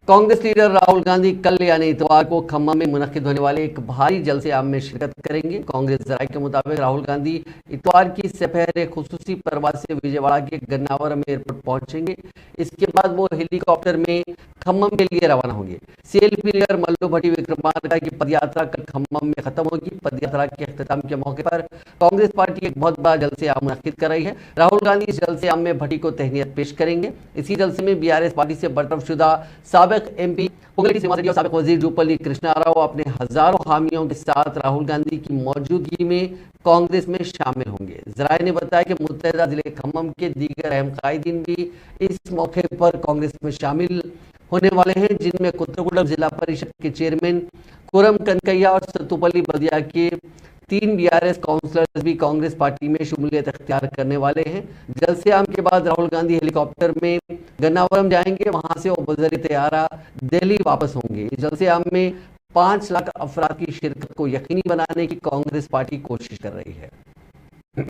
Congress leader Rahul Gandhi कल यानी इतवार को खम्मम में मुनक्किद होने वाले एक भारी जलसे आम में शिरकत करेंगे। कांग्रेस जराये के मुताबिक राहुल गांधी इतवार की सपहर एक खुसूसी परवाज से विजयवाड़ा के गन्नावरम एयरपोर्ट पहुंचेंगे। इसके बाद वो हेलीकॉप्टर में खम्मम के लिए रवाना होंगे। सीएलपी लीडर मल्लू भट्टी विक्रमार्का की पदयात्रा कल खम्मम में खत्म होगी। पदयात्रा के अख्ताम के मौके पर कांग्रेस पार्टी एक बहुत बड़ा जलसे आम मुनक्किद कर रही है। राहुल गांधी इस जलसे आम में भट्टी को तहनीत पेश करेंगे। इसी जलसे में बीआरएस पार्टी से बर्तरफशुदा साबिक एमपी पुगली सीमा और साबिक वजीर जुप्पल्ली कृष्णा राव अपने हजारों हामियों के साथ राहुल गांधी की मौजूदगी में कांग्रेस में शामिल होंगे। जराये ने बताया कि मुत्तहदा जिले खम्मम के दीगर अहम कायदीन भी इस मौके पर कांग्रेस में शामिल होने वाले हैं, जिनमें कुत्रकुडम जिला परिषद के चेयरमैन कुरम कनकैया और सतुपल्ली बदिया के 3 बीआरएस काउंसलर्स भी कांग्रेस पार्टी में शमूलियत अख्तियार करने वाले हैं। जलसे आम के बाद राहुल गांधी हेलीकॉप्टर में गन्नावरम जाएंगे। वहां से वो बजरी तैयारा दिल्ली वापस होंगे। इस जलसे आम में 5 लाख अफराद की शिरकत को यकीनी बनाने की कांग्रेस पार्टी कोशिश कर रही है।